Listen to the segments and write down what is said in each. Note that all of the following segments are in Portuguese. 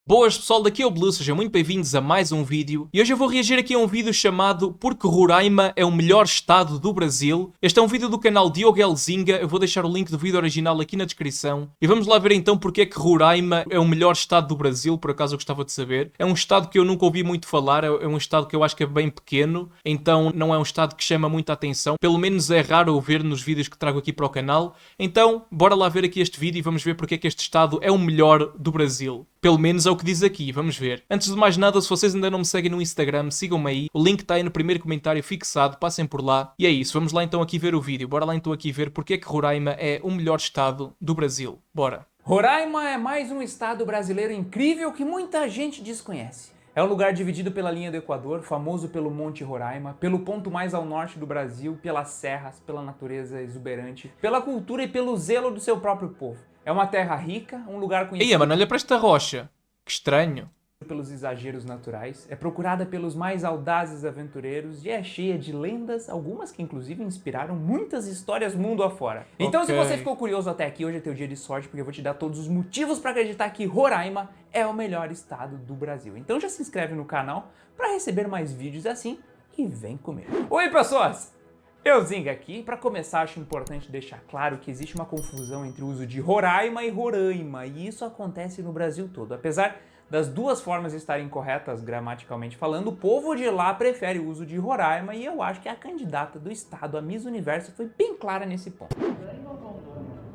Boas pessoal, daqui é o Blue, sejam muito bem-vindos a mais um vídeo. E hoje eu vou reagir aqui a um vídeo chamado Porque Roraima é o melhor estado do Brasil. Este é um vídeo do canal Diogo Elzinga, eu vou deixar o link do vídeo original aqui na descrição. E vamos lá ver então porque é que Roraima é o melhor estado do Brasil, por acaso eu gostava de saber. É um estado que eu nunca ouvi muito falar, é um estado que eu acho que é bem pequeno, então não é um estado que chama muita atenção. Pelo menos é raro eu ver nos vídeos que trago aqui para o canal. Então, bora lá ver aqui este vídeo e vamos ver porque é que este estado é o melhor do Brasil. Pelo menos é o que diz aqui, vamos ver. Antes de mais nada, se vocês ainda não me seguem no Instagram, sigam-me aí. O link está aí no primeiro comentário fixado, passem por lá. E é isso, vamos lá então aqui ver o vídeo. Bora lá então aqui ver porque é que Roraima é o melhor estado do Brasil. Bora. Roraima é mais um estado brasileiro incrível que muita gente desconhece. É um lugar dividido pela linha do Equador, famoso pelo Monte Roraima, pelo ponto mais ao norte do Brasil, pelas serras, pela natureza exuberante, pela cultura e pelo zelo do seu próprio povo. É uma terra rica, um lugar conhecido... Ei, mano, olha para esta rocha. Que estranho. ...pelos exageros naturais, é procurada pelos mais audazes aventureiros e é cheia de lendas, algumas que inclusive inspiraram muitas histórias mundo afora. Então se você ficou curioso até aqui, hoje é teu dia de sorte, porque eu vou te dar todos os motivos para acreditar que Roraima é o melhor estado do Brasil. Então já se inscreve no canal para receber mais vídeos assim e vem comigo. Oi pessoas! Elzinga aqui. Para começar, acho importante deixar claro que existe uma confusão entre o uso de Roraima e Roraima, e isso acontece no Brasil todo. Apesar das duas formas estarem corretas gramaticalmente falando, o povo de lá prefere o uso de Roraima, e eu acho que a candidata do estado, a Miss Universo, foi bem clara nesse ponto.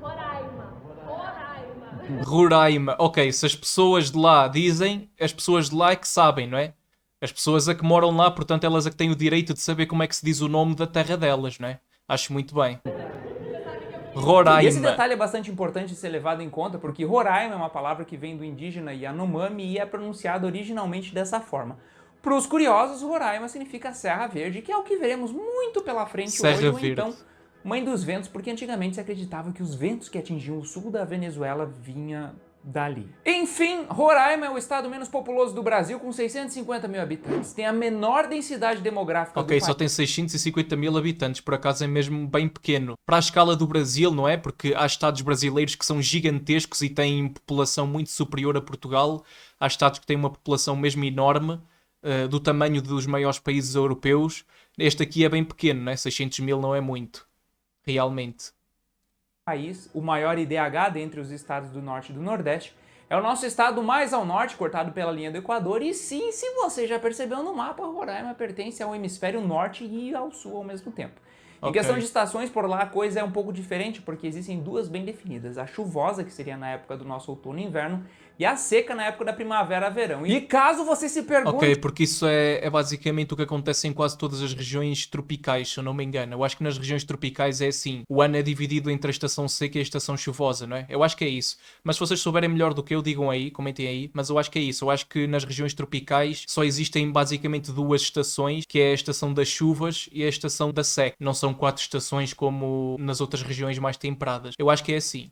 Roraima. Roraima. Ok, se as pessoas de lá dizem, as pessoas de lá é que sabem, não é? As pessoas a que moram lá, portanto, elas é que têm o direito de saber como é que se diz o nome da terra delas, não é? Acho muito bem. Roraima. E esse detalhe é bastante importante de ser levado em conta, porque Roraima é uma palavra que vem do indígena Yanomami e é pronunciada originalmente dessa forma. Para os curiosos, Roraima significa Serra Verde, que é o que veremos muito pela frente Serra hoje, ou Verde. então Mãe dos Ventos, porque antigamente se acreditava que os ventos que atingiam o sul da Venezuela vinham dali. Enfim, Roraima é o estado menos populoso do Brasil, com 650 mil habitantes. Tem a menor densidade demográfica do Ok, país. só tem 650 mil habitantes, por acaso é mesmo bem pequeno. Para a escala do Brasil, não é? Porque há estados brasileiros que são gigantescos e têm população muito superior a Portugal. Há estados que têm uma população mesmo enorme, do tamanho dos maiores países europeus. Este aqui é bem pequeno, não é? 600 mil não é muito, realmente. País, o maior IDH dentre os estados do norte e do nordeste, é o nosso estado mais ao norte, cortado pela linha do Equador, e sim, se você já percebeu no mapa, Roraima pertence ao hemisfério norte e ao sul ao mesmo tempo. Em questão de estações, por lá a coisa é um pouco diferente, porque existem duas bem definidas, a chuvosa, que seria na época do nosso outono e inverno, e a seca na época da primavera-verão. E caso você se pergunte... Ok, porque isso é basicamente o que acontece em quase todas as regiões tropicais, se eu não me engano. Eu acho que nas regiões tropicais é assim. O ano é dividido entre a estação seca e a estação chuvosa, não é? Eu acho que é isso. Mas se vocês souberem melhor do que eu, digam aí, comentem aí. Mas eu acho que é isso. Eu acho que nas regiões tropicais só existem basicamente duas estações, que é a estação das chuvas e a estação da seca. Não são 4 estações como nas outras regiões mais temperadas. Eu acho que é assim.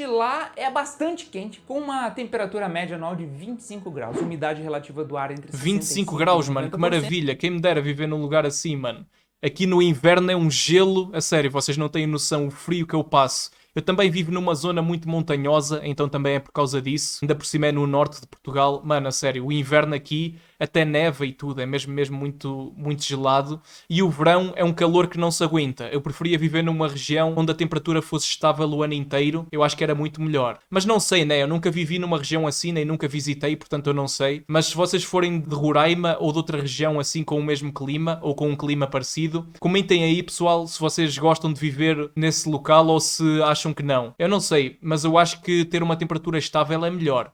Lá é bastante quente, com uma temperatura média anual de 25 graus, umidade relativa do ar entre 25 65% graus, e 90%. mano, que maravilha. Quem me dera viver num lugar assim, mano. Aqui no inverno é um gelo, a sério, vocês não têm noção o frio que eu passo. Eu também vivo numa zona muito montanhosa, então também é por causa disso. Ainda por cima é no norte de Portugal. Mano, a sério, o inverno aqui até neva e tudo, é mesmo muito, muito gelado. E o verão é um calor que não se aguenta. Eu preferia viver numa região onde a temperatura fosse estável o ano inteiro. Eu acho que era muito melhor. Mas não sei, né? Eu nunca vivi numa região assim, nem nunca visitei, portanto eu não sei. Mas se vocês forem de Roraima ou de outra região assim com o mesmo clima, ou com um clima parecido, comentem aí, pessoal, se vocês gostam de viver nesse local ou se acham que não. Eu não sei, mas eu acho que ter uma temperatura estável é melhor.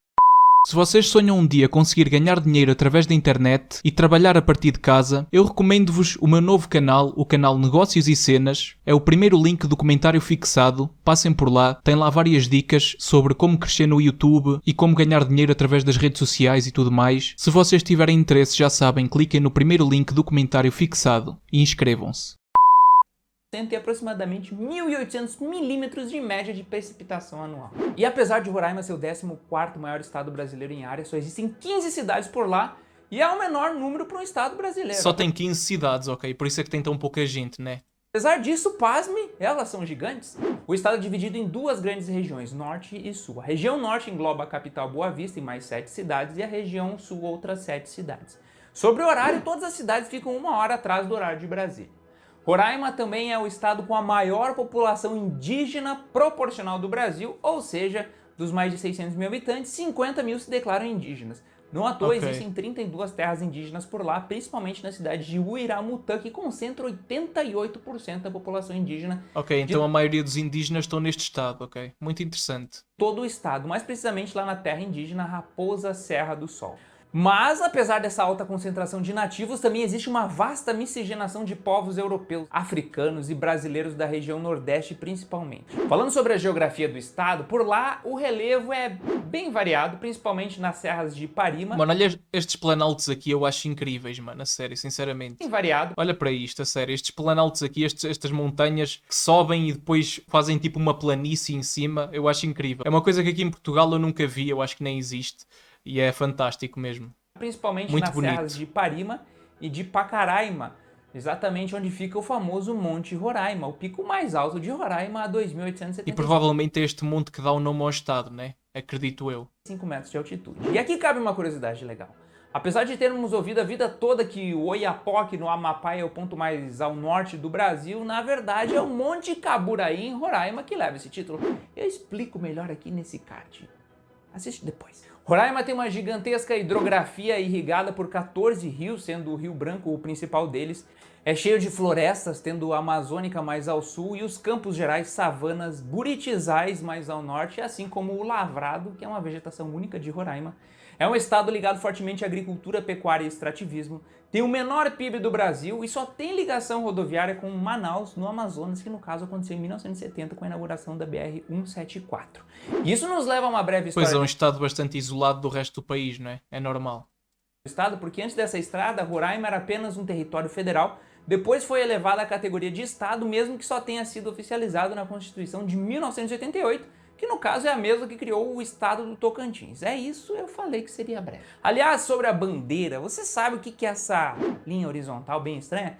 Se vocês sonham um dia conseguir ganhar dinheiro através da internet e trabalhar a partir de casa, eu recomendo-vos o meu novo canal, o canal Negócios e Cenas. É o primeiro link do comentário fixado, passem por lá, tem lá várias dicas sobre como crescer no YouTube e como ganhar dinheiro através das redes sociais e tudo mais. Se vocês tiverem interesse, já sabem, cliquem no primeiro link do comentário fixado e inscrevam-se. E aproximadamente 1.800 milímetros de média de precipitação anual. E apesar de Roraima ser o 14º maior estado brasileiro em área, só existem 15 cidades por lá e é o menor número para um estado brasileiro. Só tem 15 cidades, ok? Por isso é que tem tão pouca gente, né? Apesar disso, pasme, elas são gigantes. O estado é dividido em duas grandes regiões, norte e sul. A região norte engloba a capital Boa Vista e mais 7 cidades, e a região sul outras 7 cidades. Sobre o horário, todas as cidades ficam 1 hora atrás do horário de Brasília. Roraima também é o estado com a maior população indígena proporcional do Brasil, ou seja, dos mais de 600 mil habitantes, 50 mil se declaram indígenas. Não à toa existem 32 terras indígenas por lá, principalmente na cidade de Uiramutã, que concentra 88% da população indígena. Ok, então a maioria dos indígenas estão neste estado, ok? Muito interessante. Todo o estado, mais precisamente lá na terra indígena Raposa Serra do Sol. Mas, apesar dessa alta concentração de nativos, também existe uma vasta miscigenação de povos europeus, africanos e brasileiros da região Nordeste principalmente. Falando sobre a geografia do estado, por lá o relevo é bem variado, principalmente nas serras de Parima. Mano, olha estes planaltos aqui, eu acho incríveis, mano, a sério, sinceramente. Bem variado. Olha para isto, a sério, estes planaltos aqui, estas montanhas que sobem e depois fazem tipo uma planície em cima, eu acho incrível. É uma coisa que aqui em Portugal eu nunca vi, eu acho que nem existe. E é fantástico mesmo. Principalmente muito nas bonito. serras de Parima e de Pacaraima, exatamente onde fica o famoso Monte Roraima, o pico mais alto de Roraima a 2.875 E provavelmente é este monte que dá o nome ao estado, né? Acredito eu. metros de altitude. E aqui cabe uma curiosidade legal. Apesar de termos ouvido a vida toda que o Oiapoque, no Amapá, é o ponto mais ao norte do Brasil, na verdade é o Monte Caburaí, em Roraima, que leva esse título. Eu explico melhor aqui nesse card. Assiste depois. Roraima tem uma gigantesca hidrografia irrigada por 14 rios, sendo o Rio Branco o principal deles. É cheio de florestas, tendo a Amazônica mais ao sul e os Campos Gerais, savanas, buritizais mais ao norte, assim como o lavrado, que é uma vegetação única de Roraima. É um estado ligado fortemente à agricultura, pecuária e extrativismo. Tem o menor PIB do Brasil e só tem ligação rodoviária com Manaus, no Amazonas, que no caso aconteceu em 1970 com a inauguração da BR-174. Isso nos leva a uma breve história. Pois é, um estado bastante isolado do resto do país, não é? É normal. Estado, porque antes dessa estrada, Roraima era apenas um território federal, depois foi elevado à categoria de estado, mesmo que só tenha sido oficializado na Constituição de 1988, que no caso é a mesma que criou o estado do Tocantins. É isso, eu falei que seria breve. Aliás, sobre a bandeira, você sabe o que é essa linha horizontal bem estranha?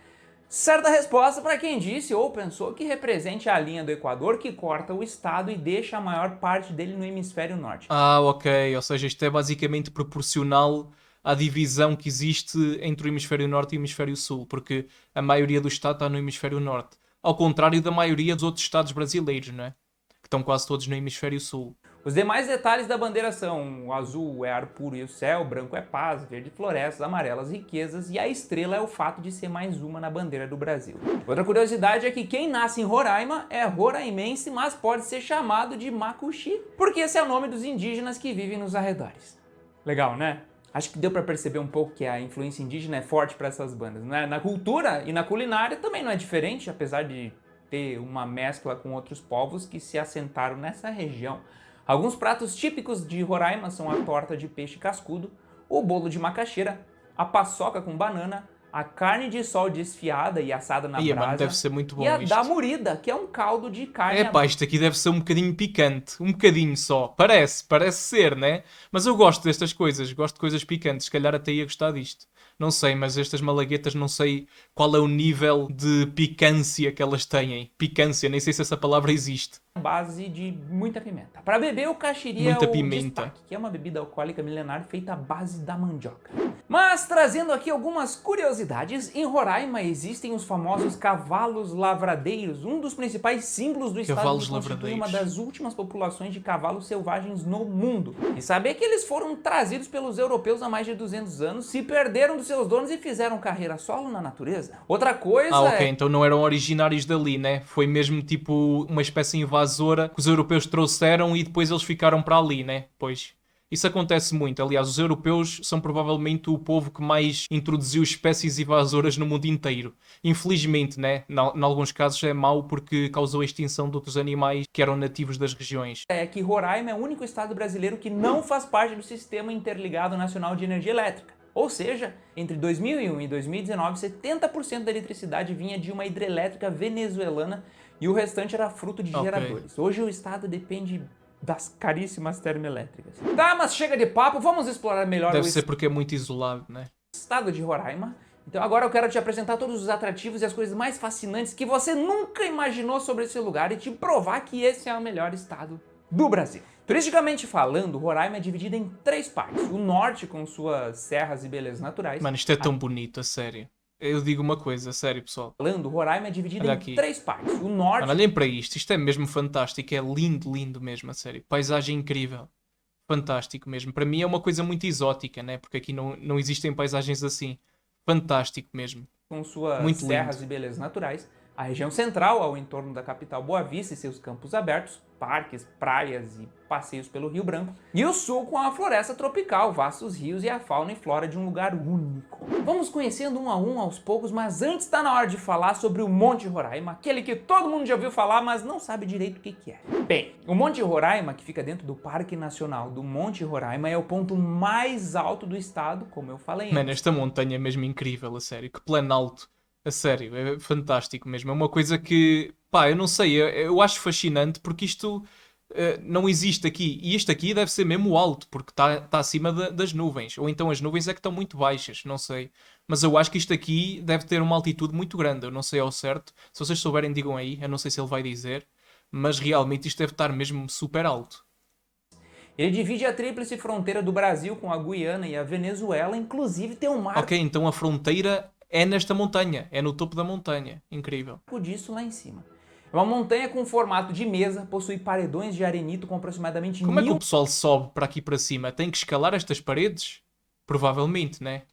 Certa resposta para quem disse ou pensou que represente a linha do Equador que corta o estado e deixa a maior parte dele no hemisfério norte. Ah, ok. Ou seja, isto é basicamente proporcional à divisão que existe entre o hemisfério norte e o hemisfério sul, porque a maioria do estado está no hemisfério norte. Ao contrário da maioria dos outros estados brasileiros, não é? Que estão quase todos no hemisfério sul. Os demais detalhes da bandeira são: o azul é ar puro e o céu, o branco é paz, verde florestas, amarelas riquezas e a estrela é o fato de ser mais uma na bandeira do Brasil. Outra curiosidade é que quem nasce em Roraima é roraimense, mas pode ser chamado de Macuxi, porque esse é o nome dos indígenas que vivem nos arredores. Legal, né? Acho que deu para perceber um pouco que a influência indígena é forte para essas bandas, né? Na cultura e na culinária também não é diferente, apesar de ter uma mescla com outros povos que se assentaram nessa região. Alguns pratos típicos de Roraima são a torta de peixe cascudo, o bolo de macaxeira, a paçoca com banana, a carne de sol desfiada e assada na brasa, mano, deve ser muito bom e a isto. damurida, que é um caldo de carne. É pá, isto aqui deve ser um bocadinho picante. Um bocadinho só. Parece ser, né? Mas eu gosto destas coisas. Gosto de coisas picantes. Se calhar até ia gostar disto. Não sei, mas estas malaguetas não sei qual é o nível de picância que elas têm. Picância, nem sei se essa palavra existe. Base de muita pimenta. Para beber, o caxiri Muita é o pimenta. destaque, que é uma bebida alcoólica milenar feita à base da mandioca. Mas, trazendo aqui algumas curiosidades, em Roraima existem os famosos cavalos lavradeiros, um dos principais símbolos do estado Cavalos que constitui uma lavradeiros. das últimas populações de cavalos selvagens no mundo. E saber que eles foram trazidos pelos europeus há mais de 200 anos, se perderam dos seus donos e fizeram carreira solo na natureza. Outra coisa Ok, então não eram originários dali, né? Foi mesmo tipo uma espécie invasora que os europeus trouxeram e depois eles ficaram para ali, né? Pois. Isso acontece muito. Aliás, os europeus são provavelmente o povo que mais introduziu espécies invasoras no mundo inteiro. Infelizmente, né? Em alguns casos é mau porque causou a extinção de outros animais que eram nativos das regiões. é que Roraima é o único estado brasileiro que não faz parte do Sistema Interligado Nacional de Energia Elétrica. Ou seja, entre 2001 e 2019, 70% da eletricidade vinha de uma hidrelétrica venezuelana e o restante era fruto de Ok. geradores. Hoje o estado depende das caríssimas termoelétricas. Tá, mas chega de papo, vamos explorar melhor Deve o ser porque é muito isolado, né? estado de Roraima Então agora eu quero te apresentar todos os atrativos e as coisas mais fascinantes que você nunca imaginou sobre esse lugar e te provar que esse é o melhor estado do Brasil. Turisticamente falando, Roraima é dividida em 3 partes. O norte com suas serras e belezas naturais. Mano, isto é tão bonito, a sério. Eu digo uma coisa, a sério, pessoal. Roraima é dividida Olha em aqui. 3 partes. O norte... Mano, olhem para isto é mesmo fantástico, é lindo, lindo mesmo, a sério. Paisagem incrível. Fantástico mesmo. Para mim é uma coisa muito exótica, né? Porque aqui não existem paisagens assim. Fantástico mesmo. Com suas Muito serras lindo. e belezas naturais, a região central, ao entorno da capital Boa Vista e seus campos abertos, parques, praias e passeios pelo Rio Branco, e o sul com a floresta tropical, vastos rios e a fauna e flora de um lugar único. Vamos conhecendo um a um aos poucos, mas antes está na hora de falar sobre o Monte Roraima, aquele que todo mundo já ouviu falar, mas não sabe direito o que é. Bem, o Monte Roraima, que fica dentro do Parque Nacional do Monte Roraima, é o ponto mais alto do estado, como eu falei antes. Mano, esta montanha é mesmo incrível, a sério. Que planalto. A sério, é fantástico mesmo. É uma coisa que, pá, eu não sei, eu acho fascinante porque isto não existe aqui. E isto aqui deve ser mesmo alto, porque está acima das nuvens. Ou então as nuvens é que estão muito baixas, não sei. Mas eu acho que isto aqui deve ter uma altitude muito grande. Eu não sei ao certo. Se vocês souberem, digam aí. Eu não sei se ele vai dizer. Mas realmente isto deve estar mesmo super alto. Ele divide a tríplice fronteira do Brasil com a Guiana e a Venezuela, inclusive tem um marco Ok, então a fronteira é nesta montanha. É no topo da montanha. Incrível. disso lá em cima. É uma montanha com formato de mesa, possui paredões de arenito com aproximadamente Como é que o 1000 pessoal sobe para aqui para cima? Tem que escalar estas paredes? Provavelmente, né?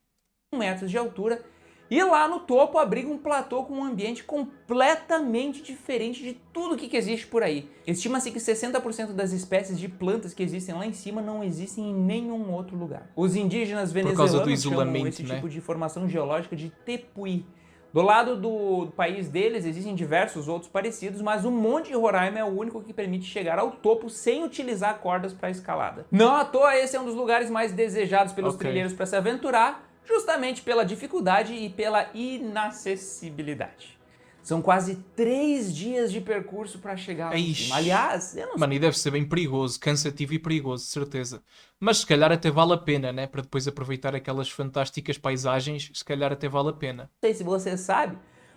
metros de altura, e lá no topo abriga um platô com um ambiente completamente diferente de tudo que existe por aí. Estima-se que 60% das espécies de plantas que existem lá em cima não existem em nenhum outro lugar. Os indígenas causa do venezuelanos chamam isolamento, esse né? tipo de formação geológica de tepuí. Do lado do país deles existem diversos outros parecidos, mas o Monte Roraima é o único que permite chegar ao topo sem utilizar cordas para escalada. Não à toa, esse é um dos lugares mais desejados pelos trilheiros para se aventurar, justamente pela dificuldade e pela inacessibilidade. São quase 3 dias de percurso para chegar lá em Eish. cima. Aliás, eu não Mano, e deve ser bem perigoso, cansativo e perigoso, de certeza. Mas se calhar até vale a pena, né? Para depois aproveitar aquelas fantásticas paisagens, se calhar até vale a pena. sei se você sabe,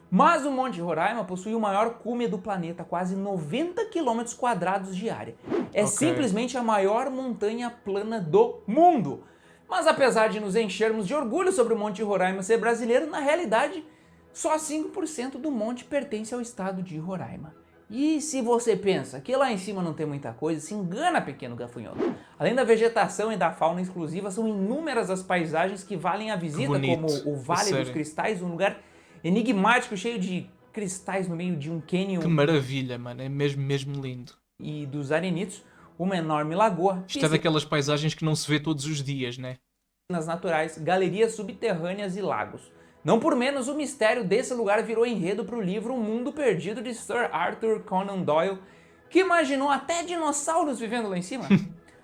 mas o Monte Roraima possui o maior cume do planeta, quase 90 km² de área. É simplesmente a maior montanha plana do mundo. Mas apesar de nos enchermos de orgulho sobre o Monte Roraima ser brasileiro, na realidade, só 5% do monte pertence ao estado de Roraima. E se você pensa que lá em cima não tem muita coisa, se engana, pequeno gafanhoto. Além da vegetação e da fauna exclusiva, são inúmeras as paisagens que valem a visita, bonito. como o Vale dos Sério. Cristais, um lugar enigmático, cheio de cristais no meio de um cânion Que maravilha, mano. É mesmo, mesmo lindo. e dos arenitos, uma enorme lagoa, Isto é daquelas paisagens que não se vê todos os dias, né? piscinas naturais, galerias subterrâneas e lagos. Não por menos, o mistério desse lugar virou enredo para o livro O Mundo Perdido de Sir Arthur Conan Doyle, que imaginou até dinossauros vivendo lá em cima.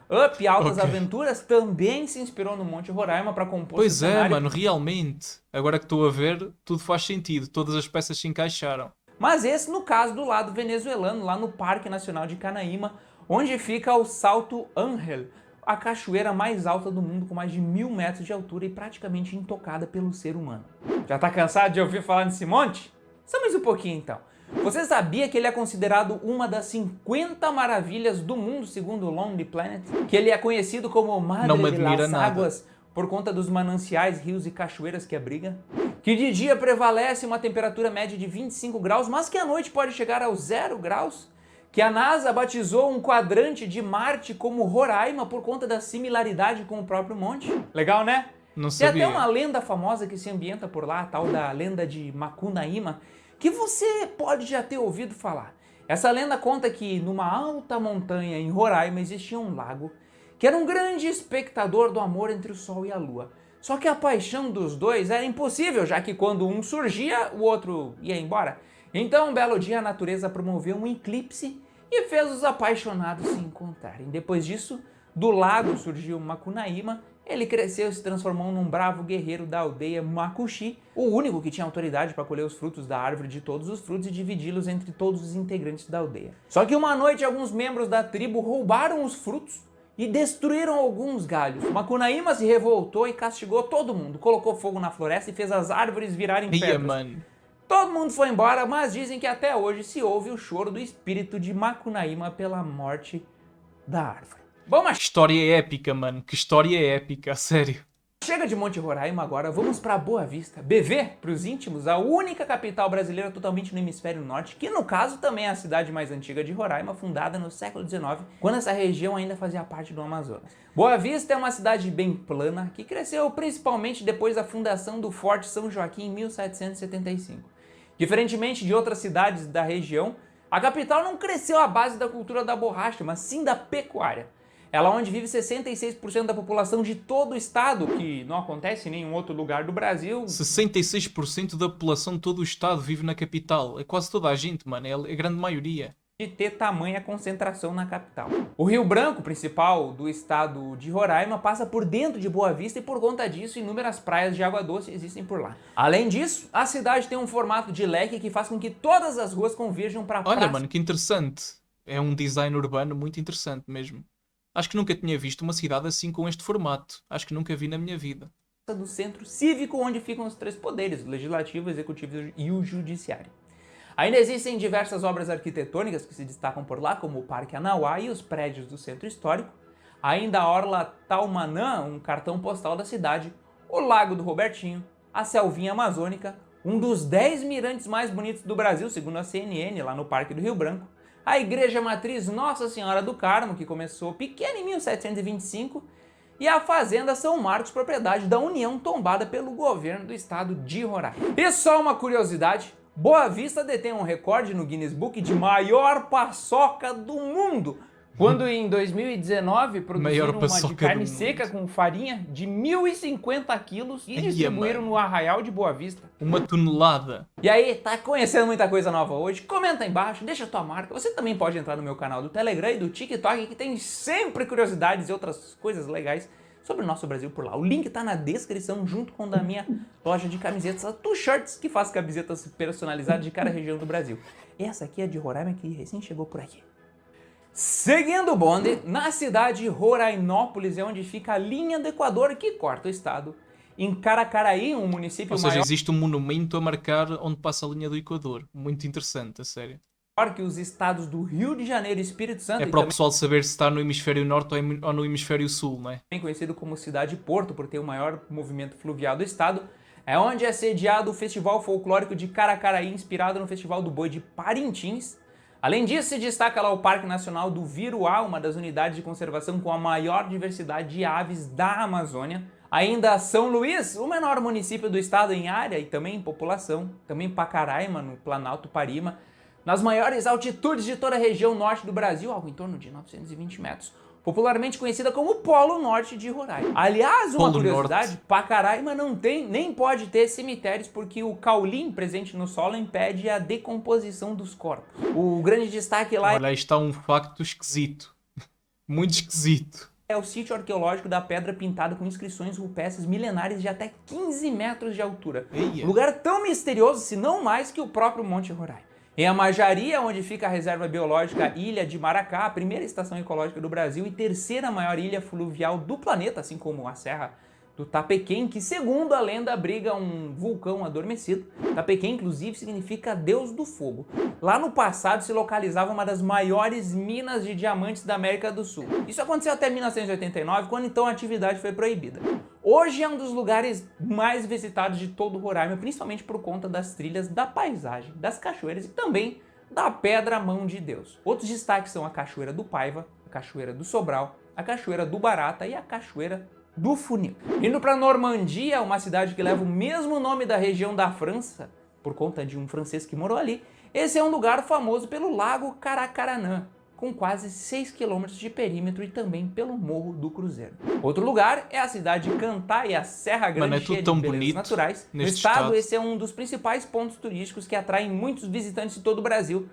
Up, Altas Aventuras, também se inspirou no Monte Roraima para compor Pois seu é, cenário. mano, realmente. Agora que estou a ver, tudo faz sentido. Todas as peças se encaixaram. Mas esse no caso do lado venezuelano, lá no Parque Nacional de Canaima, onde fica o Salto Ángel, a cachoeira mais alta do mundo com mais de 1000 metros de altura e praticamente intocada pelo ser humano. Já tá cansado de ouvir falar nesse monte? Só mais um pouquinho então. Você sabia que ele é considerado uma das 50 maravilhas do mundo segundo o Lonely Planet? Que ele é conhecido como Madre Não me de admira las nada. Águas por conta dos mananciais, rios e cachoeiras que abriga? Que de dia prevalece uma temperatura média de 25 graus, mas que à noite pode chegar aos 0 graus? Que a NASA batizou um quadrante de Marte como Roraima por conta da similaridade com o próprio monte? Legal, né? Não Tem até sabia. uma lenda famosa que se ambienta por lá, a tal da lenda de Macunaíma, que você pode já ter ouvido falar. Essa lenda conta que numa alta montanha em Roraima existia um lago que era um grande espectador do amor entre o Sol e a Lua. Só que a paixão dos dois era impossível, já que quando um surgia, o outro ia embora. Então, um belo dia, a natureza promoveu um eclipse e fez os apaixonados se encontrarem. Depois disso, do lago surgiu Macunaíma. Ele cresceu e se transformou num bravo guerreiro da aldeia Macuxi, o único que tinha autoridade para colher os frutos da árvore de todos os frutos e dividi-los entre todos os integrantes da aldeia. Só que uma noite, alguns membros da tribo roubaram os frutos e destruíram alguns galhos. Macunaíma se revoltou e castigou todo mundo, colocou fogo na floresta e fez as árvores virarem pedras. Mano. Todo mundo foi embora, mas dizem que até hoje se ouve o choro do espírito de Macunaíma pela morte da árvore. Bom, mas Que história épica, mano. Que história épica, a sério. chega de Monte Roraima agora, vamos para Boa Vista. BV, para os íntimos, a única capital brasileira totalmente no hemisfério norte, que no caso também é a cidade mais antiga de Roraima, fundada no século XIX, quando essa região ainda fazia parte do Amazonas. Boa Vista é uma cidade bem plana, que cresceu principalmente depois da fundação do Forte São Joaquim em 1775. Diferentemente de outras cidades da região, a capital não cresceu à base da cultura da borracha, mas sim da pecuária. Ela onde vive 66% da população de todo o estado, que não acontece em nenhum outro lugar do Brasil. 66% da população de todo o estado vive na capital. É quase toda a gente, mano. É a grande maioria. De ter tamanha concentração na capital. O Rio Branco, principal do estado de Roraima, passa por dentro de Boa Vista e por conta disso inúmeras praias de água doce existem por lá. Além disso, a cidade tem um formato de leque que faz com que todas as ruas converjam para a praça. Olha, mano, que interessante. É um design urbano muito interessante mesmo. Acho que nunca tinha visto uma cidade assim com este formato. Acho que nunca vi na minha vida. Do centro cívico onde ficam os três poderes, o legislativo, o executivo e o judiciário. Ainda existem diversas obras arquitetônicas que se destacam por lá, como o Parque Anauá e os prédios do centro histórico, ainda a Orla Taumanã, um cartão postal da cidade, o Lago do Robertinho, a Selvinha Amazônica, um dos 10 mirantes mais bonitos do Brasil, segundo a CNN, lá no Parque do Rio Branco, a Igreja Matriz Nossa Senhora do Carmo, que começou pequena em 1725, e a Fazenda São Marcos, propriedade da União, tombada pelo governo do estado de Roraima. E só uma curiosidade, Boa Vista detém um recorde no Guinness Book de maior paçoca do mundo, quando em 2019 produziram uma de carne seca com farinha de 1.050 quilos e distribuíram no Arraial de Boa Vista. Uma tonelada. E aí, tá conhecendo muita coisa nova hoje? Comenta aí embaixo, deixa a tua marca. Você também pode entrar no meu canal do Telegram e do TikTok, que tem sempre curiosidades e outras coisas legais sobre o nosso Brasil por lá. O link tá na descrição, junto com o da minha loja de camisetas, a Two Shirts, que faz camisetas personalizadas de cada região do Brasil. Essa aqui é de Roraima, que recém chegou por aqui. Seguindo o bonde, na cidade de Rorainópolis é onde fica a linha do Equador que corta o estado. Em Caracaraí, um município maior... Ou seja, maior... existe um monumento a marcar onde passa a linha do Equador. Muito interessante, a sério. que os estados do Rio de Janeiro e Espírito Santo. É para o pessoal saber se está no hemisfério norte ou no hemisfério sul, não é? Bem conhecido como Cidade Porto, por ter o maior movimento fluvial do estado, é onde é sediado o Festival Folclórico de Caracaraí, inspirado no Festival do Boi de Parintins. Além disso, se destaca lá o Parque Nacional do Viruá, uma das unidades de conservação com a maior diversidade de aves da Amazônia. Ainda São Luís, o menor município do estado em área e também em população. Também Pacaraima, no Planalto Parima. Nas maiores altitudes de toda a região norte do Brasil, algo em torno de 920 metros. Popularmente conhecida como Polo Norte de Roraima. Aliás, uma curiosidade, Pacaraima não tem, nem pode ter cemitérios porque o caulim presente no solo impede a decomposição dos corpos. O grande destaque lá... Olha, aí está um facto esquisito. Muito esquisito. É o sítio arqueológico da Pedra Pintada com inscrições rupestres milenares de até 15 metros de altura. Eia. Um lugar tão misterioso, se não mais, que o próprio Monte Roraima. Em Amajaria, onde fica a reserva biológica Ilha de Maracá, a primeira estação ecológica do Brasil e terceira maior ilha fluvial do planeta, assim como a Serra do Tapequém, que segundo a lenda abriga um vulcão adormecido. Tapequém, inclusive, significa Deus do Fogo. Lá no passado se localizava uma das maiores minas de diamantes da América do Sul. Isso aconteceu até 1989, quando então a atividade foi proibida. Hoje é um dos lugares mais visitados de todo o Roraima, principalmente por conta das trilhas, da paisagem, das cachoeiras e também da Pedra Mão de Deus. Outros destaques são a Cachoeira do Paiva, a Cachoeira do Sobral, a Cachoeira do Barata e a Cachoeira do Funil. Indo para Normandia, uma cidade que leva o mesmo nome da região da França, por conta de um francês que morou ali, esse é um lugar famoso pelo Lago Caracaranã, com quase 6 km de perímetro e também pelo Morro do Cruzeiro. Outro lugar é a cidade de Cantá e a Serra Grande, é cheia tão de belezas bonito naturais. No estado, esse é um dos principais pontos turísticos que atraem muitos visitantes de todo o Brasil,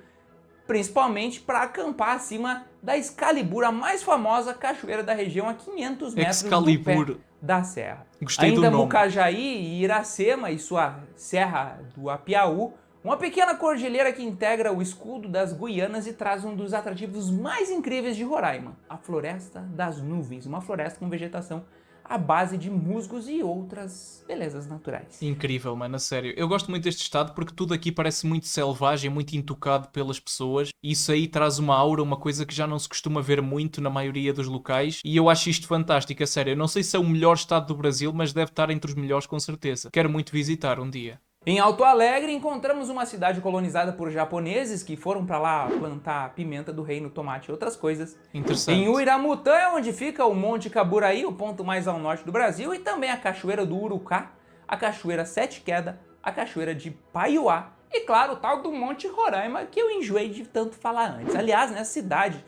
principalmente para acampar acima da Excalibur, a mais famosa cachoeira da região, a 500 metros do pé da serra. Gostei Ainda do nome. Mucajaí e Iracema e sua Serra do Apiaú, uma pequena cordilheira que integra o escudo das Guianas e traz um dos atrativos mais incríveis de Roraima, a Floresta das Nuvens, uma floresta com vegetação à base de musgos e outras belezas naturais. Incrível, mano, a sério. Eu gosto muito deste estado porque tudo aqui parece muito selvagem, muito intocado pelas pessoas. E isso aí traz uma aura, uma coisa que já não se costuma ver muito na maioria dos locais. E eu acho isto fantástico, a sério. Eu não sei se é o melhor estado do Brasil, mas deve estar entre os melhores com certeza. Quero muito visitar um dia. Em Alto Alegre, encontramos uma cidade colonizada por japoneses que foram para lá plantar pimenta do reino, tomate e outras coisas. Interessante. Em Uiramutã é onde fica o Monte Caburaí, o ponto mais ao norte do Brasil, e também a Cachoeira do Urucá, a Cachoeira Sete Queda, a Cachoeira de Paiuá e, claro, o tal do Monte Roraima, que eu enjoei de tanto falar antes. Aliás, nessa cidade,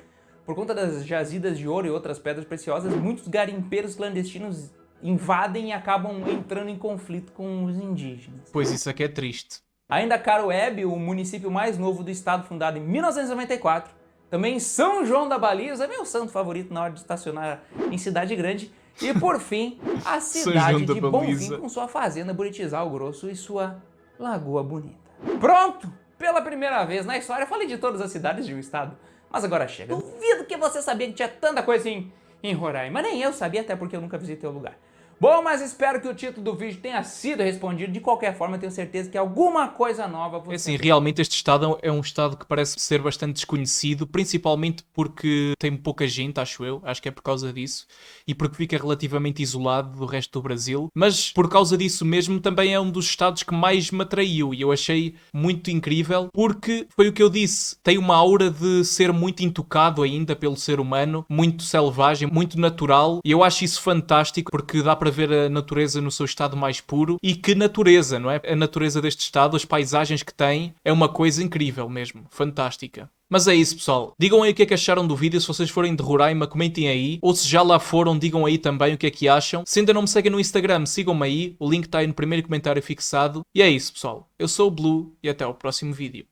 por conta das jazidas de ouro e outras pedras preciosas, muitos garimpeiros clandestinos invadem e acabam entrando em conflito com os indígenas. Pois isso aqui é triste. Ainda Caroebe, o município mais novo do estado, fundado em 1994. Também São João da Baliza, meu santo favorito na hora de estacionar em cidade grande. E por fim, a cidade de Bonfim com sua fazenda Buritizal Grosso e sua Lagoa Bonita. Pronto! Pela primeira vez na história eu falei de todas as cidades de um estado. Mas agora chega. Duvido que você sabia que tinha tanta coisa em Roraima. Nem eu sabia, até porque eu nunca visitei o lugar. Bom, mas espero que o título do vídeo tenha sido respondido. De qualquer forma, eu tenho certeza que alguma coisa nova você... Assim, realmente este estado é um estado que parece ser bastante desconhecido, principalmente porque tem pouca gente, acho eu. Acho que é por causa disso. E porque fica relativamente isolado do resto do Brasil. Mas por causa disso mesmo, também é um dos estados que mais me atraiu. E eu achei muito incrível, porque foi o que eu disse. Tem uma aura de ser muito intocado ainda pelo ser humano, muito selvagem, muito natural. E eu acho isso fantástico, porque dá para ver a natureza no seu estado mais puro. E que natureza, não é? A natureza deste estado, as paisagens que tem, é uma coisa incrível mesmo, fantástica. Mas é isso, pessoal. Digam aí o que é que acharam do vídeo. Se vocês forem de Roraima, comentem aí. Ou se já lá foram, digam aí também o que é que acham. Se ainda não me seguem no Instagram, sigam-me aí. O link está aí no primeiro comentário fixado. E é isso, pessoal. Eu sou o Blue e até ao próximo vídeo.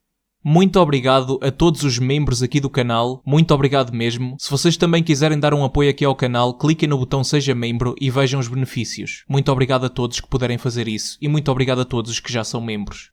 Muito obrigado a todos os membros aqui do canal, muito obrigado mesmo. Se vocês também quiserem dar um apoio aqui ao canal, cliquem no botão Seja Membro e vejam os benefícios. Muito obrigado a todos que puderem fazer isso e muito obrigado a todos os que já são membros.